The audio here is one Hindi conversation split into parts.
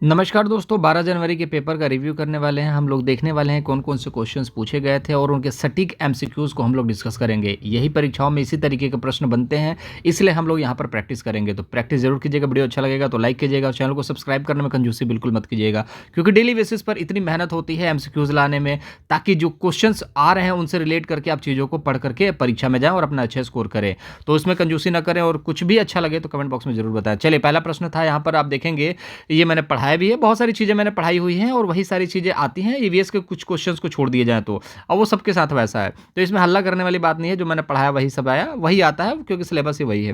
नमस्कार दोस्तों, 12 जनवरी के पेपर का रिव्यू करने वाले हैं। हम लोग देखने वाले हैं कौन कौन से क्वेश्चंस पूछे गए थे और उनके सटीक एमसीक्यूज़ को हम लोग डिस्कस करेंगे। यही परीक्षाओं में इसी तरीके के प्रश्न बनते हैं, इसलिए हम लोग यहाँ पर प्रैक्टिस करेंगे। तो प्रैक्टिस जरूर कीजिएगा। वीडियो अच्छा लगेगा तो लाइक कीजिएगा और चैनल को सब्सक्राइब करने में कंजूसी बिल्कुल मत कीजिएगा, क्योंकि डेली बेसिस पर इतनी मेहनत होती है एमसीक्यूज़ लाने में, ताकि जो क्वेश्चन आ रहे हैं उनसे रिलेट करके आप चीज़ों को पढ़ करके परीक्षा में जाएँ और अपना अच्छा स्कोर करें। तो इसमें कंजूसी ना करें और कुछ भी अच्छा लगे तो कमेंट बॉक्स में जरूर बताएं। चलिए, पहला प्रश्न था, यहाँ पर आप देखेंगे, ये मैंने पढ़ाया भी है, बहुत सारी चीज़ें मैंने पढ़ाई हुई हैं और वही सारी चीज़ें आती हैं ईवीएस के कुछ क्वेश्चंस को छोड़ दिए जाएँ तो, और वो सबके साथ वैसा है। तो इसमें हल्ला करने वाली बात नहीं है, जो मैंने पढ़ाया वही सब आया, वही आता है, क्योंकि सिलेबस ही वही है।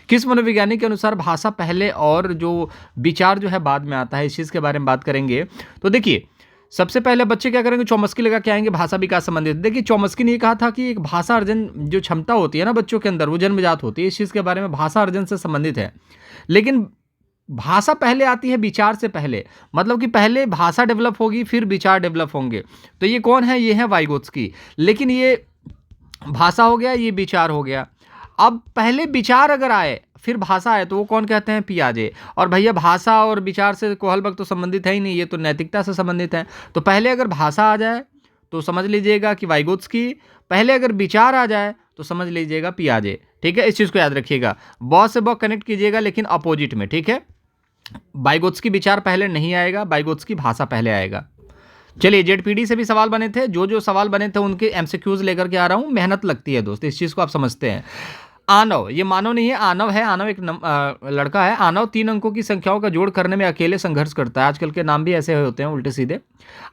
किस मनोविज्ञानी के अनुसार भाषा पहले और जो विचार जो है बाद में आता है, इस चीज़ के बारे में बात करेंगे। तो देखिए, सबसे पहले बच्चे क्या करेंगे, चौमस्की लगा के आएंगे भाषा विकास संबंधित। देखिए, चौमस्की ने ये कहा था कि एक भाषा अर्जन जो क्षमता होती है ना बच्चों के अंदर, वो जन्मजात होती है। इस चीज़ के बारे में भाषा अर्जन से संबंधित है, लेकिन भाषा पहले आती है विचार से पहले। मतलब कि पहले भाषा डेवलप होगी फिर विचार डेवलप होंगे। तो ये कौन है? ये है वाइगोत्स्की। लेकिन ये भाषा हो गया, ये विचार हो गया। अब पहले विचार अगर आए फिर भाषा आए तो वो कौन कहते हैं? पियाजे। और भैया, भाषा और विचार से कोहलबर्ग तो संबंधित है ही नहीं, ये तो नैतिकता से संबंधित है। तो पहले अगर भाषा आ जाए तो समझ लीजिएगा कि वाइगोत्स्की, पहले अगर विचार आ जाए तो समझ लीजिएगा पियाजे। ठीक है, इस चीज़ को याद रखिएगा। बॉ से बॉ कनेक्ट कीजिएगा, लेकिन अपोजिट में। ठीक है, वाइगोत्स्की विचार पहले नहीं आएगा, वाइगोत्स्की भाषा पहले आएगा। चलिए, जेडपीडी से भी सवाल बने थे, जो सवाल बने थे उनके एमसीक्यूज लेकर के आ रहा हूं। मेहनत लगती है दोस्त, इस चीज़ को आप समझते हैं। आनव, ये मानव नहीं है, आनव है। आनव एक लड़का है। आनव 3 अंकों की संख्याओं का जोड़ करने में अकेले संघर्ष करता है। आजकल के नाम भी ऐसे होते हैं उल्टे सीधे।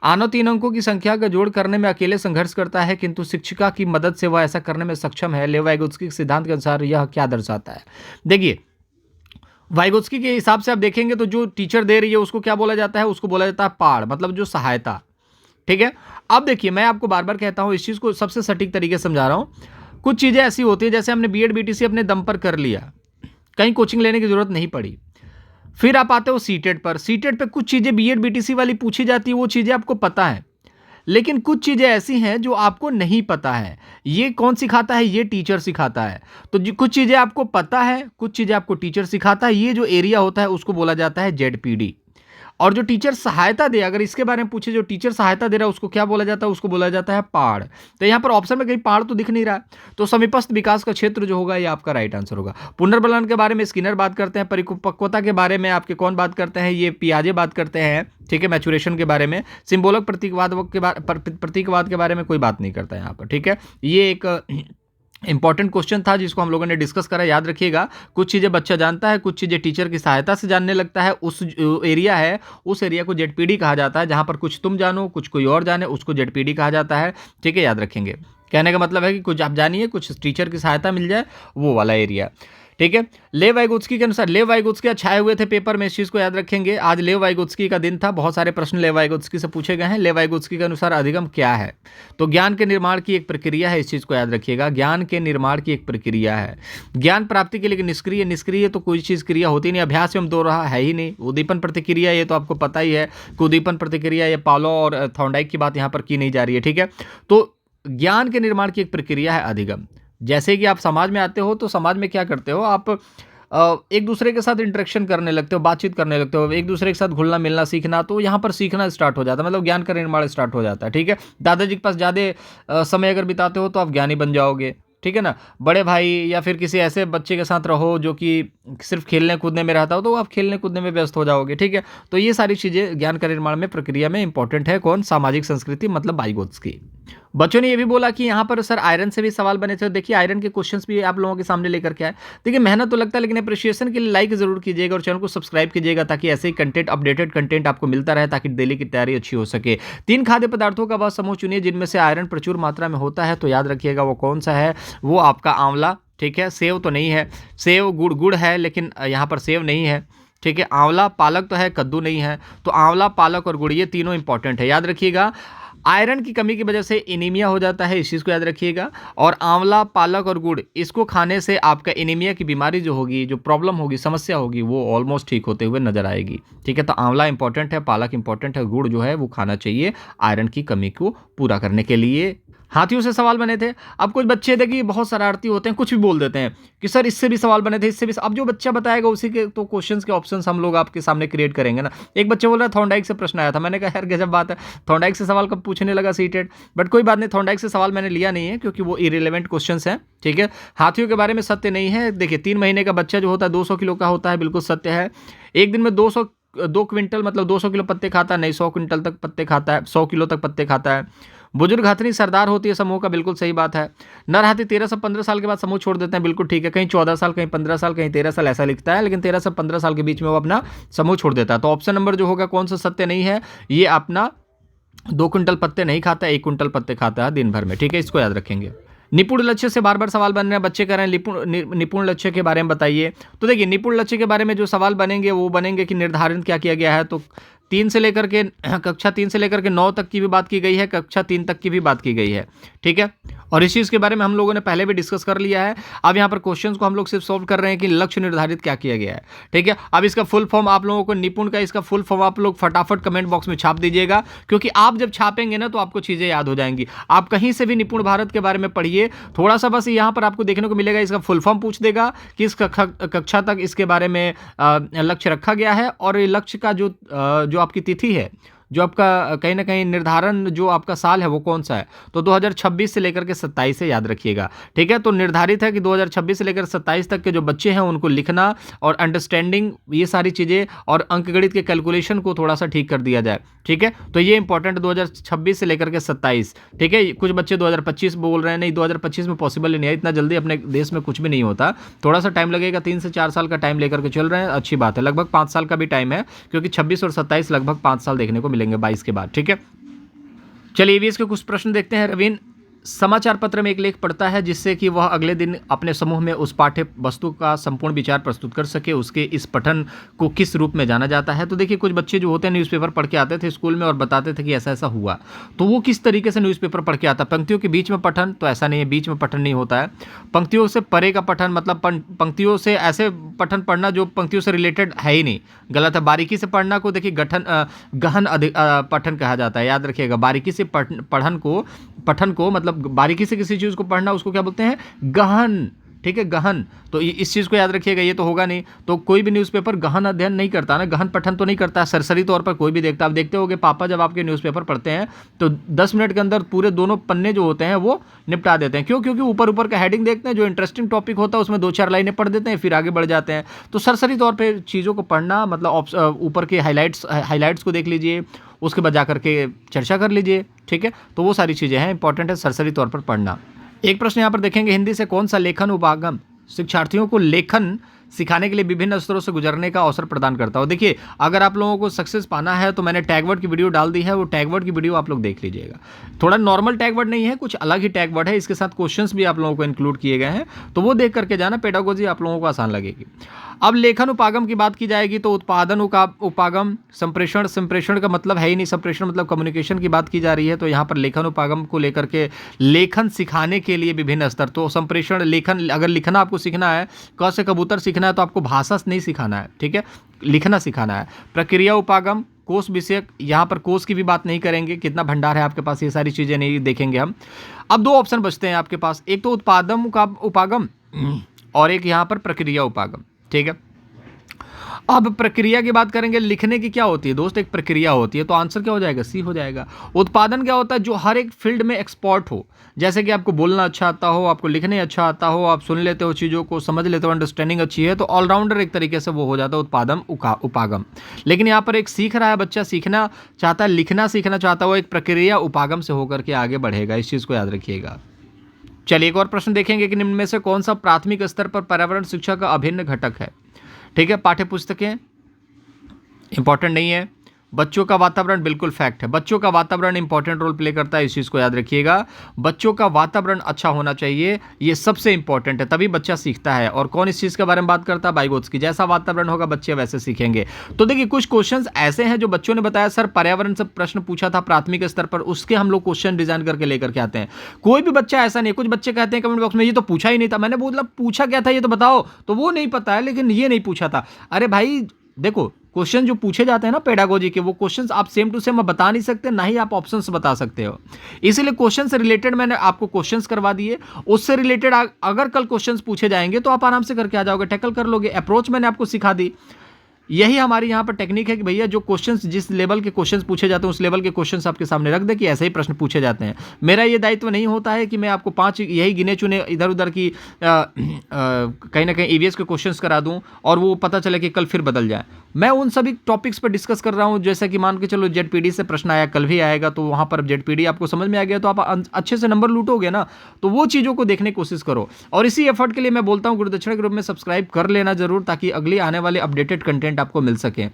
आनव 3 अंकों की संख्या का जोड़ करने में अकेले संघर्ष करता है, किंतु शिक्षिका की मदद से वह ऐसा करने में सक्षम है। लेव वाइगोत्स्की के सिद्धांत के अनुसार यह क्या दर्शाता है? देखिए, वाइगोत्स्की के हिसाब से आप देखेंगे तो जो टीचर दे रही है उसको क्या बोला जाता है? उसको बोला जाता है पाड़, मतलब जो सहायता। ठीक है, अब देखिए, मैं आपको बार बार कहता हूं, इस चीज़ को सबसे सटीक तरीके से समझा रहा हूं। कुछ चीज़ें ऐसी होती है, जैसे हमने बीएड बीटीसी अपने दम पर कर लिया, कहीं कोचिंग लेने की जरूरत नहीं पड़ी। फिर आप आते हो सीटेट पर। सीटेट पे कुछ चीज़ें बीएड बीटीसी वाली पूछी जाती है, वो चीज़ें आपको पता है, लेकिन कुछ चीज़ें ऐसी हैं जो आपको नहीं पता है। ये कौन सिखाता है? ये टीचर सिखाता है। तो कुछ चीज़ें आपको पता है, कुछ चीज़ें आपको टीचर सिखाता है। ये जो एरिया होता है उसको बोला जाता है जेडपीडी। और जो टीचर सहायता दे, अगर इसके बारे में पूछे, जो टीचर सहायता दे रहा है उसको क्या बोला जाता है? उसको बोला जाता है पाड़। तो यहाँ पर ऑप्शन में कहीं पाड़ तो दिख नहीं रहा है, तो समीपस्थ विकास का क्षेत्र जो होगा ये आपका राइट आंसर होगा। पुनर्बलन के बारे में स्किनर बात करते हैं। परिपक्वता के बारे में आपके कौन बात करते हैं? ये पियाजे बात करते हैं। ठीक है, मैचुरेशन के बारे में। सिंबोलक प्रतीकवाद के बारे में कोई बात नहीं करता यहाँ पर। ठीक है, ये एक इंपॉर्टेंट क्वेश्चन था जिसको हम लोगों ने डिस्कस करा, याद रखिएगा। कुछ चीज़ें बच्चा जानता है, कुछ चीज़ें टीचर की सहायता से जानने लगता है। उस एरिया है, उस एरिया को जेडपीडी कहा जाता है। जहाँ पर कुछ तुम जानो कुछ कोई और जाने, उसको जेडपीडी कहा जाता है। ठीक है, याद रखेंगे। कहने का मतलब है कि कुछ आप जानिए, कुछ टीचर की सहायता मिल जाए, वो वाला एरिया। ठीक है, लेव वाइगोत्स्की के अनुसार, लेव वाइगोत्स्की छाए हुए थे पेपर में, इस चीज़ को याद रखेंगे। आज लेव वाइगोत्स्की का दिन था, बहुत सारे प्रश्न लेव वाइगोत्स्की से पूछे गए हैं। लेव वाइगोत्स्की के अनुसार अधिगम क्या है? तो ज्ञान के निर्माण की एक प्रक्रिया है, इस चीज़ को याद रखिएगा। ज्ञान के निर्माण की एक प्रक्रिया है। ज्ञान प्राप्ति के लिए निष्क्रिय, निष्क्रिय तो कोई चीज़ क्रिया होती नहीं, अभ्यास एवं दो रहा है ही नहीं। उद्दीपन प्रतिक्रिया, ये तो आपको पता ही है कि उद्दीपन प्रतिक्रिया, ये पालो और थॉर्नडाइक की बात यहाँ पर की नहीं जा रही है। ठीक है, तो ज्ञान के निर्माण की एक प्रक्रिया है अधिगम। जैसे कि आप समाज में आते हो तो समाज में क्या करते हो आप? एक दूसरे के साथ इंटरेक्शन करने लगते हो, बातचीत करने लगते हो, एक दूसरे के साथ घुलना मिलना सीखना, तो यहाँ पर सीखना स्टार्ट हो जाता है, मतलब ज्ञान का निर्माण स्टार्ट हो जाता है। ठीक है, दादाजी के पास ज़्यादा समय अगर बिताते हो तो आप ज्ञानी बन जाओगे। ठीक है ना, बड़े भाई या फिर किसी ऐसे बच्चे के साथ रहो जो कि सिर्फ खेलने कूदने में रहता हो, तो आप खेलने कूदने में व्यस्त हो जाओगे। ठीक है, तो ये सारी चीज़ें ज्ञान का निर्माण में प्रक्रिया में इंपॉर्टेंट है। कौन? सामाजिक संस्कृति, मतलब वाइगोत्स्की। बच्चों ने ये भी बोला कि यहाँ पर सर आयरन से भी सवाल बने थे। देखिए, आयरन के क्वेश्चंस भी आप लोगों के सामने लेकर के आए। देखिए, मेहनत तो लगता है, लेकिन अप्रिशिएशन के लिए लाइक जरूर कीजिएगा और चैनल को सब्सक्राइब कीजिएगा, ताकि ऐसे ही कंटेंट, अपडेटेड कंटेंट आपको मिलता रहे, ताकि डेली की तैयारी अच्छी हो सके। 3 खाद्य पदार्थों का वह समूह चुनिए जिनमें से आयरन प्रचुर मात्रा में होता है। तो याद रखिएगा वो कौन सा है? वो आपका आंवला। ठीक है, सेव तो नहीं है। सेव गुड़ है, लेकिन यहाँ पर सेव नहीं है। ठीक है, आंवला, पालक तो है, कद्दू नहीं है। तो आंवला, पालक और गुड़, ये तीनों इंपॉर्टेंट है, याद रखिएगा। आयरन की कमी की वजह से एनीमिया हो जाता है, इस चीज़ को याद रखिएगा। और आंवला, पालक और गुड़, इसको खाने से आपका एनीमिया की बीमारी जो होगी, जो प्रॉब्लम होगी, समस्या होगी, वो ऑलमोस्ट ठीक होते हुए नजर आएगी। ठीक है, तो आंवला इंपॉर्टेंट है, पालक इंपॉर्टेंट है, गुड़ जो है वो खाना चाहिए आयरन की कमी को पूरा करने के लिए। हाथियों से सवाल बने थे। अब कुछ बच्चे देखिए बहुत शरारती होते हैं, कुछ भी बोल देते हैं कि सर इससे भी सवाल बने थे, इससे भी। अब जो बच्चा बताएगा उसी के तो क्वेश्चंस के ऑप्शंस हम लोग आपके सामने क्रिएट करेंगे ना। एक बच्चे बोल रहा है थॉर्नडाइक से प्रश्न आया था, मैंने कहा यार गजब बात है, थॉर्नडाइक से सवाल कब पूछने लगा सीटेड। बट कोई बात नहीं, थॉर्नडाइक से सवाल मैंने लिया नहीं है क्योंकि वो इरेलीवेंट क्वेश्चंस हैं, ठीक है। हाथियों के बारे में सत्य नहीं है। देखिए 3 महीने का बच्चा जो होता है 200 किलो का होता है, बिल्कुल सत्य है। एक दिन में 2 क्विंटल मतलब 200 किलो पत्ते खाता है, नहीं 100 क्विंटल तक पत्ते खाता है, 100 किलो तक पत्ते खाता है। बुजुर्ग हथनी सरदार होती है समूह का, बिल्कुल सही बात है। नर हाथी 13 से 15 साल के बाद समूह छोड़ देते हैं, बिल्कुल ठीक है। कहीं 14 साल, कहीं 15 साल, कहीं 13 साल ऐसा लिखता है, लेकिन 13 से 15 साल के बीच में वो अपना समूह छोड़ देता है। तो ऑप्शन नंबर जो होगा कौन सा सत्य नहीं है, ये अपना 2 क्विंटल पत्ते नहीं खाता, 1 क्विंटल पत्ते खाता है दिन भर में, ठीक है। इसको याद रखेंगे। निपुण लक्ष्य से बार बार सवाल बन रहे हैं, बच्चे कह रहे हैं निपुण लक्ष्य के बारे में बताइए। तो देखिए निपुण लक्ष्य के बारे में जो सवाल बनेंगे वो बनेंगे कि निर्धारित क्या किया गया है। तो कक्षा 3 से लेकर के 9 तक की भी बात की गई है, कक्षा 3 तक की भी बात की गई है, ठीक है। और इस चीज़ के बारे में हम लोगों ने पहले भी डिस्कस कर लिया है। अब यहाँ पर क्वेश्चंस को हम लोग सिर्फ सॉल्व कर रहे हैं कि लक्ष्य निर्धारित क्या किया गया है, ठीक है। अब इसका फुल फॉर्म आप लोगों को, निपुण का इसका फुल फॉर्म आप लोग फटाफट कमेंट बॉक्स में छाप दीजिएगा, क्योंकि आप जब छापेंगे ना तो आपको चीज़ें याद हो जाएंगी। आप कहीं से भी निपुण भारत के बारे में पढ़िए थोड़ा सा, बस यहाँ पर आपको देखने को मिलेगा इसका फुल फॉर्म पूछ देगा कि इस कक्षा तक इसके बारे में लक्ष्य रखा गया है, और ये लक्ष्य का जो आपकी तिथि है, जो आपका कहीं ना कहीं निर्धारण जो आपका साल है वो कौन सा है, तो 2026 से लेकर के 27 से याद रखिएगा, ठीक है। तो निर्धारित है कि 2026 से लेकर 27 तक के जो बच्चे हैं उनको लिखना और अंडरस्टैंडिंग, ये सारी चीज़ें और अंकगणित के कैलकुलेशन को थोड़ा सा ठीक कर दिया जाए, ठीक है। तो ये इंपॉर्टेंट 2026 से लेकर के 27, ठीक है। कुछ बच्चे 2025 बोल रहे हैं, नहीं 2025 में पॉसिबल नहीं है, इतना जल्दी अपने देश में कुछ भी नहीं होता, थोड़ा सा टाइम लगेगा, 3 से 4 साल का टाइम लेकर के चल रहे हैं, अच्छी बात है। लगभग 5 साल का भी टाइम है, क्योंकि 26 और 27 लगभग 5 साल देखने को मिलेंगे 22 के बाद, ठीक है। चलिए ईवीएस के कुछ प्रश्न देखते हैं। रवीन समाचार पत्र में एक लेख पढ़ता है जिससे कि वह अगले दिन अपने समूह में उस पाठ्य वस्तु का संपूर्ण विचार प्रस्तुत कर सके, उसके इस पठन को किस रूप में जाना जाता है। तो देखिए कुछ बच्चे जो होते हैं न्यूज़पेपर पढ़ के आते थे स्कूल में और बताते थे कि ऐसा ऐसा हुआ, तो वो किस तरीके से न्यूज़पेपर पढ़ के आता। पंक्तियों के बीच में पठन, तो ऐसा नहीं है, बीच में पठन नहीं होता है। पंक्तियों से परे का पठन, मतलब पंक्तियों से ऐसे पठन पढ़ना जो पंक्तियों से रिलेटेड है ही नहीं, गलत है। बारीकी से पढ़ना को देखिए गहन पठन कहा जाता है, याद रखिएगा। बारीकी से पठन को मतलब बारीकी से किसी चीज़ को पढ़ना उसको क्या बोलते हैं, गहन, ठीक है, गहन। तो इस चीज़ को याद रखिएगा, ये तो होगा नहीं। तो कोई भी न्यूज़पेपर गहन अध्ययन नहीं करता ना, गहन पठन तो नहीं करता, सरसरी तौर पर कोई भी देखता। आप देखते होगे पापा जब आपके न्यूज़पेपर पढ़ते हैं तो 10 मिनट के अंदर पूरे दोनों पन्ने जो होते हैं वो निपटा देते हैं। क्यों? क्योंकि ऊपर ऊपर का हेडिंग देखते हैं, जो इंटरेस्टिंग टॉपिक होता है उसमें 2-4 लाइनें पढ़ देते हैं, फिर आगे बढ़ जाते हैं। तो सरसरी तौर पर चीज़ों को पढ़ना, मतलब ऊपर के हाईलाइट्स को देख लीजिए, उसके बाद जा करके चर्चा कर लीजिए, ठीक है। तो वो सारी चीज़ें हैं, इंपॉर्टेंट है सरसरी तौर पर पढ़ना। एक प्रश्न यहाँ पर देखेंगे, हिंदी से कौन सा लेखन उपागम शिक्षार्थियों को लेखन सिखाने के लिए विभिन्न स्तरों से गुजरने का अवसर प्रदान करता हो। देखिए अगर आप लोगों को सक्सेस पाना है तो मैंने टैगवर्ड की वीडियो डाल दी है, वो टैगवर्ड की वीडियो आप लोग देख लीजिएगा। थोड़ा नॉर्मल टैगवर्ड नहीं है, कुछ अलग ही टैगवर्ड है, इसके साथ क्वेश्चंस भी आप लोगों को इंक्लूड किए गए हैं, तो वो देख करके जाना, पेडागोजी आप लोगों को आसान लगेगी। अब लेखन उपागम की बात की जाएगी तो उत्पादन उपागम, संप्रेषण का मतलब है ही नहीं, संप्रेषण मतलब कम्युनिकेशन की बात की जा रही है। तो यहाँ पर लेखन उपागम को लेकर के लेखन सिखाने के लिए विभिन्न स्तर, तो संप्रेषण, लेखन, अगर लिखना आपको सीखना है, क से कबूतर सीखना है तो आपको भाषा नहीं सिखाना है, ठीक है, लिखना सिखाना है। प्रक्रिया उपागम, कोष विषयक, यहाँ पर कोष की भी बात नहीं करेंगे, कितना भंडार है आपके पास, ये सारी चीज़ें नहीं देखेंगे हम। अब 2 ऑप्शन बचते हैं आपके पास, एक तो उत्पादन उपागम और एक यहाँ पर प्रक्रिया उपागम, ठीक है। अब प्रक्रिया की बात करेंगे, लिखने की क्या होती है दोस्त, एक प्रक्रिया होती है, तो आंसर क्या हो जाएगा, सी हो जाएगा। उत्पादन क्या होता है, जो हर एक फील्ड में एक्सपर्ट हो, जैसे कि आपको बोलना अच्छा आता हो, आपको लिखने अच्छा आता हो, आप सुन लेते हो, चीज़ों को समझ लेते हो, अंडरस्टैंडिंग अच्छी है, तो ऑलराउंडर एक तरीके से वो हो जाता है उत्पादन उपागम। लेकिन यहाँ पर एक सीख रहा है बच्चा, सीखना चाहता है, लिखना सीखना चाहता है, वो एक प्रक्रिया उपागम से होकर के आगे बढ़ेगा, इस चीज़ को याद रखिएगा। चलिए एक और प्रश्न देखेंगे कि निम्न में से कौन सा प्राथमिक स्तर पर पर्यावरण शिक्षा का अभिन्न घटक है, ठीक है। पाठ्य पुस्तकें इंपॉर्टेंट नहीं है, बच्चों का वातावरण बिल्कुल फैक्ट है, बच्चों का वातावरण इंपॉर्टेंट रोल प्ले करता है, इस चीज़ को याद रखिएगा। बच्चों का वातावरण अच्छा होना चाहिए, ये सबसे इंपॉर्टेंट है, तभी बच्चा सीखता है। और कौन इस चीज़ के बारे में बात करता है, बाइगोत्स्की, जैसा वातावरण होगा बच्चे वैसे सीखेंगे। तो देखिए कुछ क्वेश्चंस ऐसे हैं जो बच्चों ने बताया सर पर्यावरण से प्रश्न पूछा था प्राथमिक स्तर पर, उसके हम लोग क्वेश्चन डिजाइन करके लेकर के आते हैं। कोई भी बच्चा ऐसा नहीं, कुछ बच्चे कहते हैं कमेंट बॉक्स में ये तो पूछा ही नहीं था, मैंने बोला पूछा क्या था ये तो बताओ, तो वो नहीं पता है, लेकिन ये नहीं पूछा था। अरे भाई देखो क्वेश्चन जो पूछे जाते हैं ना पेडागोजी के, वो क्वेश्चंस आप सेम टू सेम बता नहीं सकते, ना ही आप ऑप्शंस बता सकते हो। इसीलिए क्वेश्चन से रिलेटेड मैंने आपको क्वेश्चंस करवा दिए, उससे रिलेटेड अगर कल क्वेश्चंस पूछे जाएंगे तो आप आराम से करके आ जाओगे, टैकल कर लोगे। अप्रोच मैंने आपको सिखा दी। यही हमारी यहाँ पर टेक्निक है कि भैया जो क्वेश्चंस, जिस लेवल के क्वेश्चंस पूछे जाते हैं उस लेवल के क्वेश्चंस आपके सामने रख दे कि ऐसे ही प्रश्न पूछे जाते हैं। मेरा ये दायित्व नहीं होता है कि मैं आपको 5 यही गिने चुने इधर उधर की कहीं ना कहीं ईवीएस के क्वेश्चंस करा दूं और वो पता चले कि कल फिर बदल जाए। मैं उन सभी टॉपिक्स पर डिस्कस कर रहा हूं, जैसे कि मान के चलो जेडपीडी से प्रश्न आया, कल भी आएगा, तो वहां पर जेडपीडी आपको समझ में आ गया तो आप अच्छे से नंबर लूटोगे ना। तो वो चीज़ों को देखने की कोशिश करो, और इसी एफर्ट के लिए मैं बोलता हूँ गुरुदक्षिणा ग्रुप में सब्सक्राइब कर लेना जरूर, ताकि अगली आने वाले अपडेटेड कंटेंट आपको मिल सके।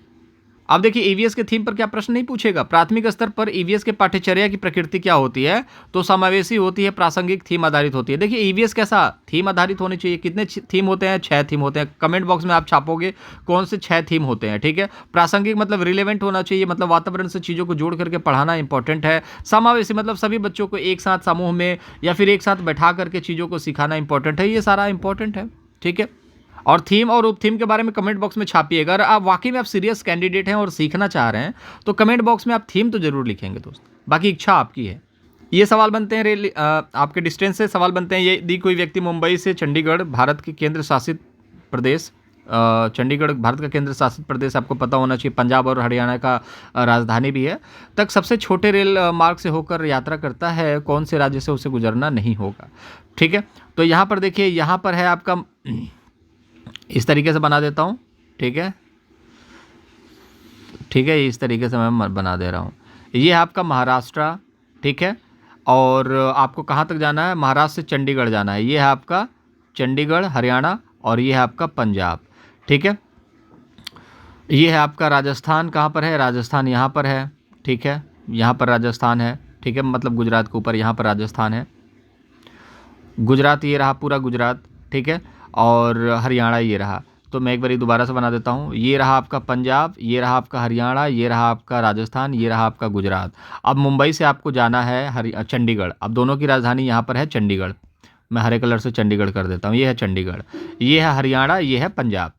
अब देखिए ईवीएस के थीम पर क्या प्रश्न नहीं पूछेगा। प्राथमिक स्तर पर ईवीएस के पाठ्यचर्या की प्रकृति क्या होती है, तो समावेशी होती है, प्रासंगिक थीम आधारित होती है। देखिए ईवीएस कैसा थीम आधारित होनी चाहिए। कितने थीम होते हैं? 6 थीम होते हैं। कमेंट बॉक्स में आप छापोगे कौन से 6 थीम होते हैं, ठीक है। प्रासंगिक मतलब रिलेवेंट होना चाहिए, मतलब वातावरण से चीज़ों को जोड़ करके पढ़ाना इंपॉर्टेंट है। समावेशी मतलब सभी बच्चों को एक साथ समूह में या फिर एक साथ बैठा करके चीज़ों को सिखाना इंपॉर्टेंट है। ये सारा इंपॉर्टेंट है, ठीक है। और थीम और उप थीम के बारे में कमेंट बॉक्स में छापिएगा। अगर आप वाकई में आप सीरियस कैंडिडेट हैं और सीखना चाह रहे हैं तो कमेंट बॉक्स में आप थीम तो जरूर लिखेंगे दोस्त, बाकी इच्छा आपकी है। ये सवाल बनते हैं आपके डिस्टेंस से सवाल बनते हैं। यदि कोई व्यक्ति मुंबई से चंडीगढ़, भारत के केंद्र शासित प्रदेश, चंडीगढ़ भारत का केंद्र शासित प्रदेश आपको पता होना चाहिए, पंजाब और हरियाणा का राजधानी भी है, तक सबसे छोटे रेल मार्ग से होकर यात्रा करता है, कौन से राज्य से उसे गुजरना नहीं होगा, ठीक है। तो यहाँ पर देखिए, यहाँ पर है आपका, इस तरीके से बना देता हूँ, ठीक है, ठीक है, इस तरीके से मैं बना दे रहा हूँ। ये है आपका महाराष्ट्र, ठीक है, और आपको कहाँ तक जाना है? महाराष्ट्र से चंडीगढ़ जाना है। ये है आपका चंडीगढ़ हरियाणा, और ये है आपका पंजाब, ठीक है। ये है आपका राजस्थान, कहाँ पर है? राजस्थान यहाँ पर है, ठीक है, यहाँ पर राजस्थान है, ठीक है, मतलब गुजरात के ऊपर यहाँ पर राजस्थान है। गुजरात ये रहा पूरा गुजरात, ठीक है, और हरियाणा ये रहा। तो मैं एक बार दोबारा से बना देता हूँ। ये रहा आपका पंजाब, ये रहा आपका हरियाणा, ये रहा आपका राजस्थान, ये रहा आपका गुजरात। अब मुंबई से आपको जाना है चंडीगढ़। अब दोनों की राजधानी यहाँ पर है चंडीगढ़। मैं हरे कलर से चंडीगढ़ कर देता हूँ। ये है चंडीगढ़, ये है हरियाणा, ये है पंजाब।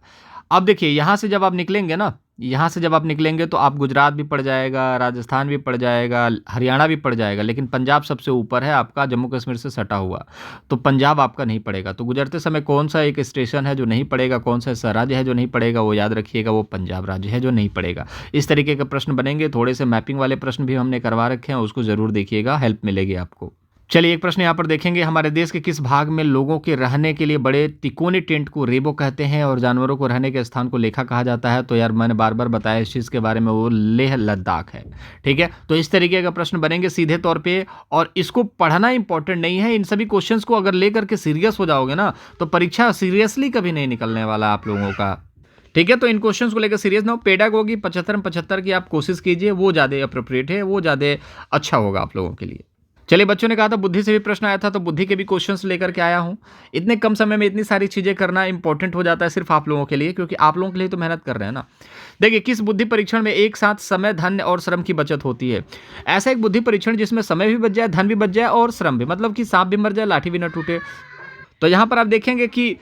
अब देखिए यहाँ से जब आप निकलेंगे ना, यहाँ से जब आप निकलेंगे तो आप गुजरात भी पड़ जाएगा, राजस्थान भी पड़ जाएगा, हरियाणा भी पड़ जाएगा, लेकिन पंजाब सबसे ऊपर है आपका, जम्मू कश्मीर से सटा हुआ, तो पंजाब आपका नहीं पड़ेगा। तो गुजरते समय कौन सा एक स्टेशन है जो नहीं पड़ेगा, कौन सा ऐसा राज्य है जो नहीं पड़ेगा, वो याद रखिएगा, वो पंजाब राज्य है जो नहीं पड़ेगा। इस तरीके के प्रश्न बनेंगे। थोड़े से मैपिंग वाले प्रश्न भी हमने करवा रखे हैं, उसको ज़रूर देखिएगा, हेल्प मिलेगी आपको। चलिए एक प्रश्न यहाँ पर देखेंगे। हमारे देश के किस भाग में लोगों के रहने के लिए बड़े तिकोने टेंट को रेबो कहते हैं और जानवरों को रहने के स्थान को लेखा कहा जाता है? तो यार मैंने बार बार बताया इस चीज़ के बारे में, वो लेह लद्दाख है, ठीक है। तो इस तरीके का प्रश्न बनेंगे सीधे तौर पे, और इसको पढ़ना इंपॉर्टेंट नहीं है। इन सभी क्वेश्चंस को अगर लेकर के सीरियस हो जाओगे ना तो परीक्षा सीरियसली कभी नहीं निकलने वाला आप लोगों का, ठीक है। तो इन क्वेश्चंस को लेकर सीरियस ना हो। पेडागोगी 75 की आप कोशिश कीजिए, वो ज़्यादा अप्रोप्रिएट है, वो ज़्यादा अच्छा होगा आप लोगों के लिए। चलिए बच्चों ने कहा था बुद्धि से भी प्रश्न आया था, तो बुद्धि के भी क्वेश्चंस लेकर के आया हूँ। इतने कम समय में इतनी सारी चीज़ें करना इंपॉर्टेंट हो जाता है सिर्फ आप लोगों के लिए, क्योंकि आप लोगों के लिए तो मेहनत कर रहे हैं ना। देखिए, किस बुद्धि परीक्षण में एक साथ समय, धन और श्रम की बचत होती है? ऐसा एक बुद्धि परीक्षण जिसमें समय भी बच जाए, धन भी बच जाए और श्रम भी, मतलब कि सांप भी मर जाए लाठी भी न टूटे। तो यहाँ पर आप देखेंगे कि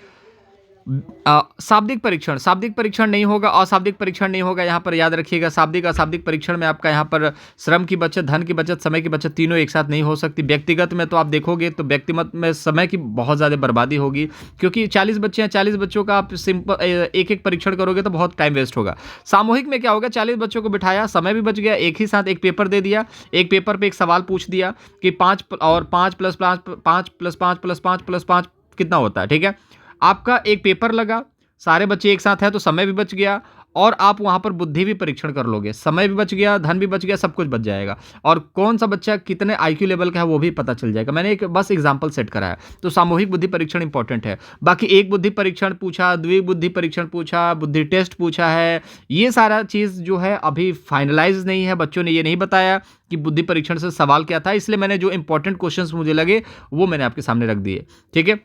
शाब्दिक परीक्षण नहीं होगा, अशाब्दिक परीक्षण नहीं होगा। यहाँ पर याद रखिएगा, शाब्दिक अशाब्दिक परीक्षण में आपका यहाँ पर श्रम की बचत, धन की बचत, समय की बचत तीनों एक साथ नहीं हो सकती। व्यक्तिगत में तो आप देखोगे तो व्यक्तिगत में समय की बहुत ज़्यादा बर्बादी होगी, क्योंकि 40 बच्चे हैं, 40 बच्चों का आप सिंपल एक एक परीक्षण करोगे तो बहुत टाइम वेस्ट होगा। सामूहिक में क्या होगा, 40 बच्चों को बिठाया, समय भी बच गया, एक ही साथ एक पेपर दे दिया, एक पेपर पर एक सवाल पूछ दिया कि 5 और 5 प्लस 5 5 प्लस 5 प्लस 5 प्लस 5 कितना होता है, ठीक है। आपका एक पेपर लगा, सारे बच्चे एक साथ हैं तो समय भी बच गया, और आप वहाँ पर बुद्धि भी परीक्षण कर लोगे, समय भी बच गया, धन भी बच गया, सब कुछ बच जाएगा, और कौन सा बच्चा कितने आईक्यू लेवल का है वो भी पता चल जाएगा। मैंने एक बस एग्जांपल सेट कराया। तो सामूहिक बुद्धि परीक्षण इंपॉर्टेंट है। बाकी एक बुद्धि परीक्षण पूछा, द्वि बुद्धि परीक्षण पूछा, बुद्धि टेस्ट पूछा है, ये सारा चीज़ जो है अभी फाइनलाइज नहीं है। बच्चों ने ये नहीं बताया कि बुद्धि परीक्षण से सवाल क्या था, इसलिए मैंने जो इंपॉर्टेंट क्वेश्चन मुझे लगे वो मैंने आपके सामने रख दिए, ठीक है।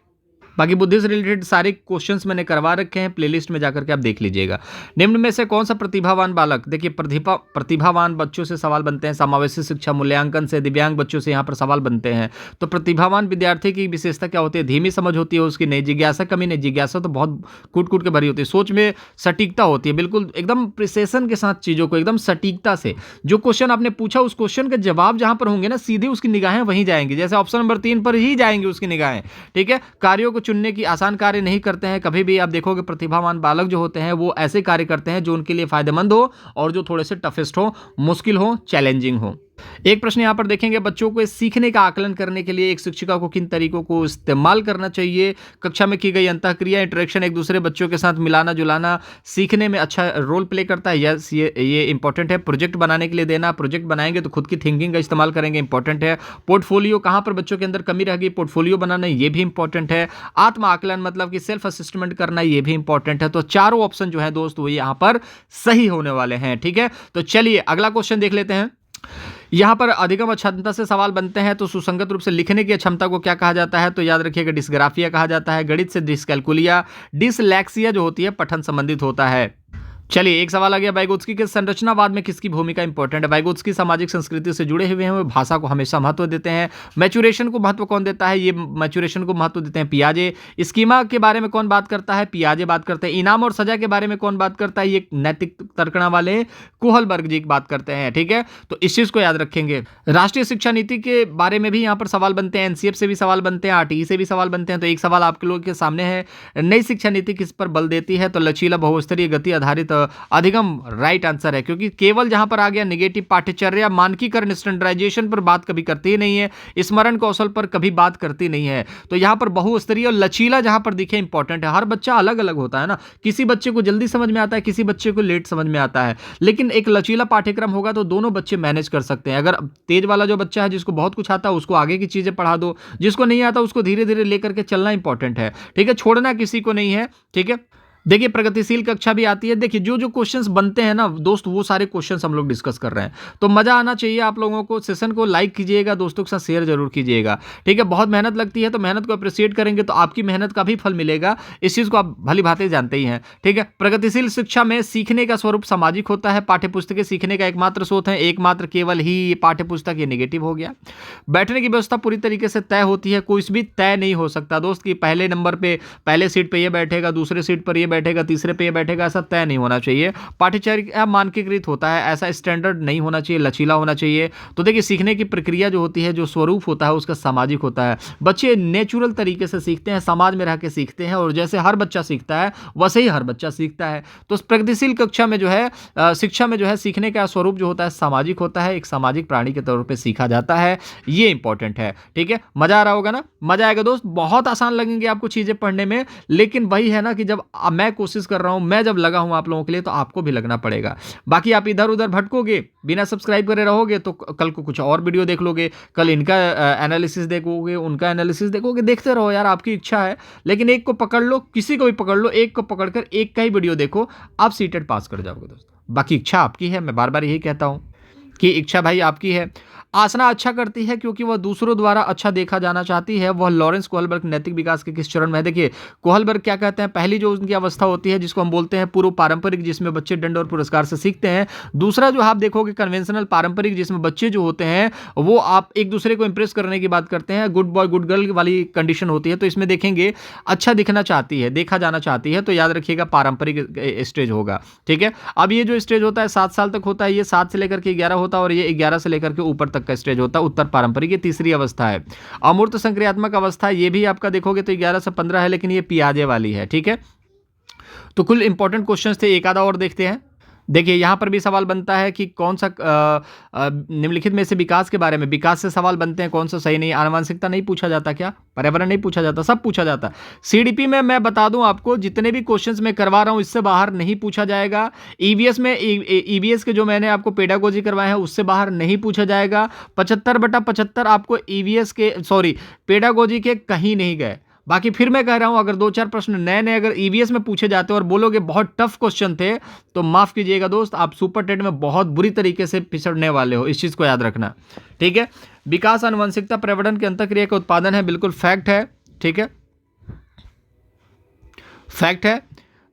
बाकी बुद्धि से रिलेटेड सारे क्वेश्चंस मैंने करवा रखे हैं, प्लेलिस्ट में जाकर के आप देख लीजिएगा। निम्न में से कौन सा प्रतिभावान बालक, देखिए प्रतिभावान बच्चों से सवाल बनते हैं, समावेशी शिक्षा मूल्यांकन से, दिव्यांग बच्चों से यहाँ पर सवाल बनते हैं। तो प्रतिभावान विद्यार्थी की विशेषता क्या होती है? धीमी समझ होती है उसकी, नहीं जिज्ञासा कमी नहीं, जिज्ञासा तो बहुत कूट कूट के भरी होती है, सोच में सटीकता होती है, बिल्कुल एकदम प्रिसेशन के साथ चीज़ों को एकदम सटीकता से, जो क्वेश्चन आपने पूछा उस क्वेश्चन के जवाब जहां पर होंगे ना, सीधे उसकी निगाहें वहीं जाएंगी, जैसे ऑप्शन नंबर 3 पर ही जाएंगी उसकी निगाहें। ठीक है, कार्यों को चुनने की आसान कार्य नहीं करते हैं कभी भी। आप देखोगे प्रतिभावान बालक जो होते हैं वो ऐसे कार्य करते हैं जो उनके लिए फायदेमंद हो और जो थोड़े से टफेस्ट हो, मुश्किल हो, चैलेंजिंग हो। एक प्रश्न यहां पर देखेंगे, बच्चों को सीखने का आकलन करने के लिए एक शिक्षिका को किन तरीकों को इस्तेमाल करना चाहिए? कक्षा में की गई अंतःक्रिया, इंटरेक्शन, एक दूसरे बच्चों के साथ मिलाना जुलाना सीखने में अच्छा रोल प्ले करता है। यस, ये इंपॉर्टेंट है। प्रोजेक्ट बनाने के लिए देना, प्रोजेक्ट बनाएंगे तो खुद की थिंकिंग का इस्तेमाल करेंगे, इंपॉर्टेंट है। पोर्टफोलियो, कहां पर बच्चों के अंदर कमी रह गई, पोर्टफोलियो बनाना, ये भी इंपॉर्टेंट है। आत्म आकलन मतलब कि सेल्फ असेसमेंट करना, ये भी इंपॉर्टेंट है। तो चारों ऑप्शन जो है दोस्त वो यहां पर सही होने वाले हैं। ठीक है, तो चलिए अगला क्वेश्चन देख लेते हैं। यहां पर अधिगम अक्षमता से सवाल बनते हैं, तो सुसंगत रूप से लिखने की क्षमता को क्या कहा जाता है? तो याद रखिएगा डिस्ग्राफिया कहा जाता है। गणित से डिस्कैल्कुलिया, डिसलैक्सिया जो होती है पठन संबंधित होता है। चलिए एक सवाल आ गया, वाइगोत्स्की के संरचनावाद में किसकी भूमिका इंपॉर्टेंट है? वाइगोत्स्की सामाजिक संस्कृति से जुड़े हुए हैं, वो भाषा को हमेशा महत्व देते हैं। मैच्योरेशन को महत्व कौन देता है? ये मैच्योरेशन को महत्व देते हैं पियाजे। स्कीमा के बारे में कौन बात करता है? पियाजे बात करते हैं। इनाम और सजा के बारे में कौन बात करता है? ये नैतिक तर्कणा वाले कोहलबर्ग जी बात करते हैं। ठीक है, तो इस चीज को याद रखेंगे। राष्ट्रीय शिक्षा नीति के बारे में भी यहाँ पर सवाल बनते हैं, एनसीएफ से भी सवाल बनते हैं, आरटीई से भी सवाल बनते हैं। तो एक सवाल आपके लोगों के सामने है, नई शिक्षा नीति किस पर बल देती है? तो लचीला, बहुस्तरीय, गति आधारित, अधिगम राइट आंसर है, क्योंकि केवल जहां पर आ गया नेगेटिव पाठ्यचर्या, मानकीकरण, स्टैंडर्डाइजेशन पर बात कभी करती ही नहीं है, स्मरण कौशल पर कभी बात करती नहीं है। तो यहां पर बहुस्तरीय और लचीला जहां पर दिखे इंपॉर्टेंट है। हर बच्चा अलग अलग होता है ना, किसी बच्चे को जल्दी समझ में आता है, किसी बच्चे को लेट समझ में आता है, लेकिन एक लचीला पाठ्यक्रम होगा तो दोनों बच्चे मैनेज कर सकते हैं। अगर तेज वाला जो बच्चा है जिसको बहुत कुछ आता है उसको आगे की चीजें पढ़ा दो, जिसको नहीं आता उसको धीरे धीरे लेकर के चलना इंपॉर्टेंट है। ठीक है, छोड़ना किसी को नहीं है। ठीक है, देखिए प्रगतिशील कक्षा भी आती है। देखिए जो जो क्वेश्चंस बनते हैं ना दोस्त, वो सारे क्वेश्चंस हम लोग डिस्कस कर रहे हैं, तो मजा आना चाहिए आप लोगों को। सेशन को लाइक कीजिएगा, दोस्तों के साथ शेयर जरूर कीजिएगा। ठीक है, बहुत मेहनत लगती है, तो मेहनत को अप्रिशिएट करेंगे तो आपकी मेहनत का भी फल मिलेगा, इस चीज को आप भली भांति जानते ही हैं। ठीक है, प्रगतिशील शिक्षा में सीखने का स्वरूप सामाजिक होता है। पाठ्यपुस्तकें सीखने का एकमात्र स्रोत है, एकमात्र केवल ही ये पाठ्यपुस्तक, ये नेगेटिव हो गया। बैठने की व्यवस्था पूरी तरीके से तय होती है, कोई भी तय नहीं हो सकता दोस्त कि पहले नंबर पे पहले सीट पे ये बैठेगा, दूसरे सीट पर ये बैठेगा, तीसरे पे बैठेगा, ऐसा तय नहीं होना चाहिए। पाठ्यचर्या मानकीकृत होता है, ऐसा स्टैंडर्ड नहीं होना चाहिए, लचीला होना चाहिए। तो देखिए सीखने की प्रक्रिया जो होती है, जो स्वरूप होता है उसका सामाजिक होता है। बच्चे नेचुरल तरीके से सीखते हैं, समाज में रह के सीखते हैं, और जैसे हर बच्चा सीखता है वैसे ही हर बच्चा सीखता है। तो प्रगतिशील कक्षा में जो है शिक्षा में जो है सीखने का स्वरूप जो होता है सामाजिक होता है, एक सामाजिक प्राणी के तौर पर सीखा जाता है, ये इंपॉर्टेंट है। ठीक है, मजा आ रहा होगा ना? मजा आएगा दोस्त, बहुत आसान लगेंगे आपको चीजें पढ़ने में, लेकिन वही है ना कि जब मैं कोशिश कर रहा हूं, मैं जब लगा हूं आप लोगों के लिए, तो आपको भी लगना पड़ेगा। बाकी आप इधर उधर भटकोगे, बिना सब्सक्राइब करे रहोगे तो कल को कुछ और वीडियो देख लोगे, कल इनका एनालिसिस देखोगे, उनका एनालिसिस देखोगे, देखते रहो यार, आपकी इच्छा है। लेकिन एक को पकड़ लो, किसी को भी पकड़ लो, एक को पकड़कर एक का ही वीडियो देखो, आप सीटेट पास कर जाओगे दोस्तों। बाकी इच्छा आपकी है, मैं बार बार यही कहता हूं कि इच्छा भाई आपकी है। आसना अच्छा करती है क्योंकि वह दूसरों द्वारा अच्छा देखा जाना चाहती है। वह लॉरेंस कोहलबर्ग नैतिक विकास के किस चरण में है? देखिए कोहलबर्ग क्या कहते हैं, पहली जो उनकी अवस्था होती है जिसको हम बोलते हैं पूर्व पारंपरिक, जिसमें बच्चे दंड और पुरस्कार से सीखते हैं। दूसरा जो आप देखोगे कन्वेंशनल पारंपरिक, जिसमें बच्चे जो होते हैं वो आप एक दूसरे को इंप्रेस करने की बात करते हैं, गुड बॉय गुड गर्ल वाली कंडीशन होती है। तो इसमें देखेंगे अच्छा दिखना चाहती है, देखा जाना चाहती है, तो याद रखिएगा पारंपरिक स्टेज होगा। ठीक है, अब ये जो स्टेज होता है 7 साल तक होता है, ये 7 से लेकर के 11 होता है, और ये 11 से लेकर के ऊपर तक का स्टेज होता है, उत्तर पारंपरिक। ये तीसरी अवस्था है। अमूर्त संक्रियात्मक अवस्था, ये भी आपका देखोगे तो 11 से 15 है, लेकिन ये पियाजे वाली है। ठीक है, तो कुल इंपॉर्टेंट क्वेश्चंस थे, एक आधा और देखते हैं। देखिए यहां पर भी सवाल बनता है कि कौन सा निम्नलिखित में से विकास के बारे में, विकास से सवाल बनते हैं, कौन सा सही नहीं। आनुवंशिकता नहीं पूछा जाता क्या? पर्यावरण नहीं पूछा जाता? सब पूछा जाता। सीडीपी में मैं बता दूं आपको, जितने भी क्वेश्चंस मैं करवा रहा हूं इससे बाहर नहीं पूछा जाएगा। ईवीएस में ईवीएस के जो मैंने आपको पेडागोजी करवाए हैं उससे बाहर नहीं पूछा जाएगा। 75/75 आपको ईवीएस के पेडागोजी के कहीं नहीं गए। बाकी फिर मैं कह रहा हूं, अगर 2-4 प्रश्न नए नए अगर ईवीएस में पूछे जाते और बोलोगे बहुत टफ क्वेश्चन थे, तो माफ कीजिएगा दोस्त, आप सुपर टेट में बहुत बुरी तरीके से पिछड़ने वाले हो, इस चीज को याद रखना। ठीक है, विकास आनुवंशिकता प्रवर्धन के अंतःक्रिया का उत्पादन है, बिल्कुल फैक्ट है। ठीक है, फैक्ट है।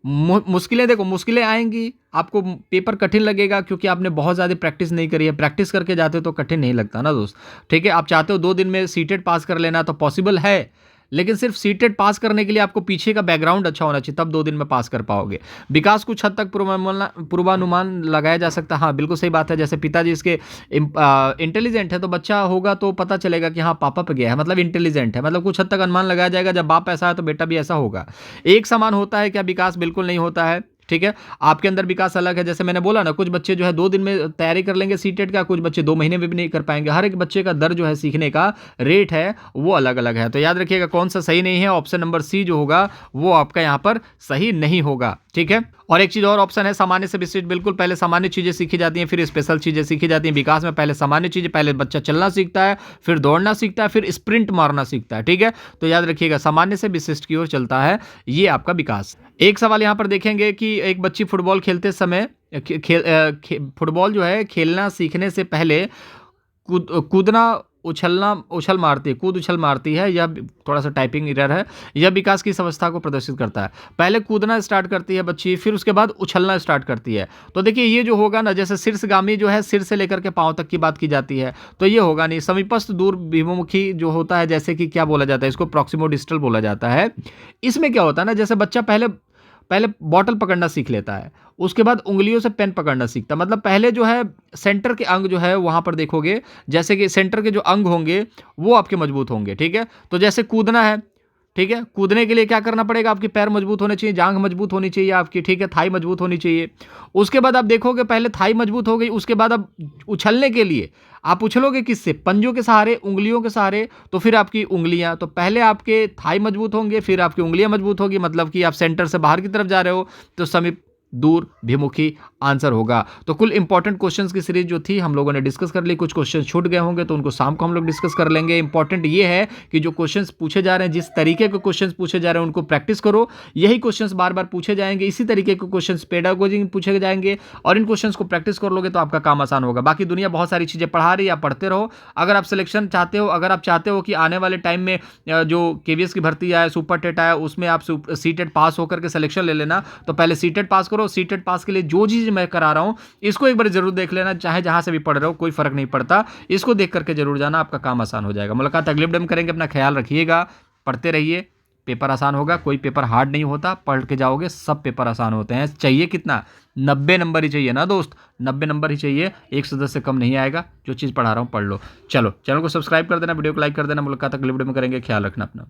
मुश्किलें देखो, मुश्किलें आएंगी, आपको पेपर कठिन लगेगा क्योंकि आपने बहुत ज़्यादा प्रैक्टिस नहीं करी है। प्रैक्टिस करके जाते हो तो कठिन नहीं लगता ना दोस्त। ठीक है, आप चाहते हो 2 दिन में सीटेट पास कर लेना तो पॉसिबल है, लेकिन सिर्फ सीटेट पास करने के लिए आपको पीछे का बैकग्राउंड अच्छा होना चाहिए, तब 2 दिन में पास कर पाओगे। विकास कुछ हद तक पूर्वानुमान लगाया जा सकता है। हाँ बिल्कुल सही बात है। जैसे पिताजी इसके इंटेलिजेंट है तो बच्चा होगा तो पता चलेगा कि हाँ पापा पे गया है, मतलब इंटेलिजेंट है, मतलब कुछ हद तक अनुमान लगाया जाएगा। जब बाप ऐसा है तो बेटा भी ऐसा होगा। एक समान होता है क्या विकास? बिल्कुल नहीं होता है। ठीक है, आपके अंदर विकास अलग है। जैसे मैंने बोला ना, कुछ बच्चे जो है 2 दिन में तैयारी कर लेंगे सीटेट का, कुछ बच्चे 2 महीने में भी नहीं कर पाएंगे। हर एक बच्चे का दर जो है सीखने का रेट है वो अलग अलग है। तो याद रखिएगा कौन सा सही नहीं है, ऑप्शन नंबर सी जो होगा वो आपका यहाँ पर सही नहीं होगा। ठीक है, और एक चीज और ऑप्शन है सामान्य से विशिष्ट। बिल्कुल, पहले सामान्य चीजें सीखी जाती हैं फिर स्पेशल चीजें सीखी जाती हैं। विकास में पहले सामान्य चीजें, पहले बच्चा चलना सीखता है, फिर दौड़ना सीखता है, फिर स्प्रिंट मारना सीखता है। ठीक है, तो याद रखिएगा सामान्य से विशिष्ट की ओर चलता है ये आपका विकास। एक सवाल यहां पर देखेंगे कि एक बच्ची फुटबॉल खेलते समय फुटबॉल जो है खेलना सीखने से पहले कूदना उछल मारती है, कूद उछल मारती है। यह थोड़ा सा टाइपिंग एरर है। यह विकास की इस अवस्था को प्रदर्शित करता है। पहले कूदना स्टार्ट करती है बच्ची, फिर उसके बाद उछलना स्टार्ट करती है। तो देखिए ये जो होगा ना, जैसे शीर्षगामी जो है सिर से लेकर के पांव तक की बात की जाती है, तो ये होगा नहीं। समीपस्थ दूर विमुखी जो होता है, जैसे कि क्या बोला जाता है इसको, प्रॉक्सिमो डिस्टल बोला जाता है। इसमें क्या होता है ना, जैसे बच्चा पहले पहले बॉटल पकड़ना सीख लेता है, उसके बाद उंगलियों से पेन पकड़ना सीखता है। मतलब पहले जो है सेंटर के अंग जो है वहां पर देखोगे, जैसे कि सेंटर के जो अंग होंगे वो आपके मजबूत होंगे। ठीक है, तो जैसे कूदना है, ठीक है, कूदने के लिए क्या करना पड़ेगा, आपके पैर मजबूत होने चाहिए, जांघ मजबूत होनी चाहिए आपकी। ठीक है, थाई मजबूत होनी चाहिए। उसके बाद आप देखोगे पहले थाई मजबूत हो गई, उसके बाद अब उछलने के लिए आप उछलोगे किससे? पंजों के सहारे, उंगलियों के सहारे। तो फिर आपकी उंगलियां, तो पहले आपके थाई मजबूत होंगे, फिर आपकी उंगलियां मजबूत होगी। मतलब कि आप सेंटर से बाहर की तरफ जा रहे हो तो समीप दूर भिमुखी आंसर होगा। तो कुल इंपॉर्टेंट क्वेश्चंस की सीरीज जो थी हम लोगों ने डिस्कस कर ली। कुछ क्वेश्चन छूट गए होंगे तो उनको शाम को हम लोग डिस्कस कर लेंगे। इंपॉर्टेंट ये है कि जो क्वेश्चंस पूछे जा रहे हैं, जिस तरीके के क्वेश्चंस पूछे जा रहे हैं उनको प्रैक्टिस करो। यही क्वेश्चंस बार बार पूछे जाएंगे, इसी तरीके के क्वेश्चंस पेडागोजी में पूछे जाएंगे, और इन क्वेश्चंस को प्रैक्टिस कर लोगे तो आपका काम आसान होगा। बाकी दुनिया बहुत सारी चीजें पढ़ा रही है, आप पढ़ते रहो। अगर आप सिलेक्शन चाहते हो, अगर आप चाहते हो कि आने वाले टाइम में जो केवीएस की भर्ती आए, सुपर टेट आए, उसमें आप सीटेट पास होकर के सिलेक्शन ले लेना, तो पहले सीटेट पास करो। सीटेट पास के लिए जो चीज मैं करा रहा हूं इसको एक बार जरूर देख लेना, चाहे जहां से भी पढ़ रहे हो कोई फर्क नहीं पड़ता। इसको देख करके जरूर जाना, आपका काम आसान हो जाएगा। मुलाकात अगले वीडियो में करेंगे। अपना ख्याल रखिएगा, पढ़ते रहिए, पेपर आसान होगा। कोई पेपर हार्ड नहीं होता, पढ़ के जाओगे सब पेपर आसान होते हैं। चाहिए कितना? 90 नंबर ही चाहिए ना दोस्त, 90 नंबर ही चाहिए, 110 से कम नहीं आएगा। जो चीज़ पढ़ा रहा हूँ पढ़ लो। चलो, चैनल को सब्सक्राइब कर देना, वीडियो को लाइक कर देना। मुलाकात अगले वीडियो में करेंगे। ख्याल रखना अपना।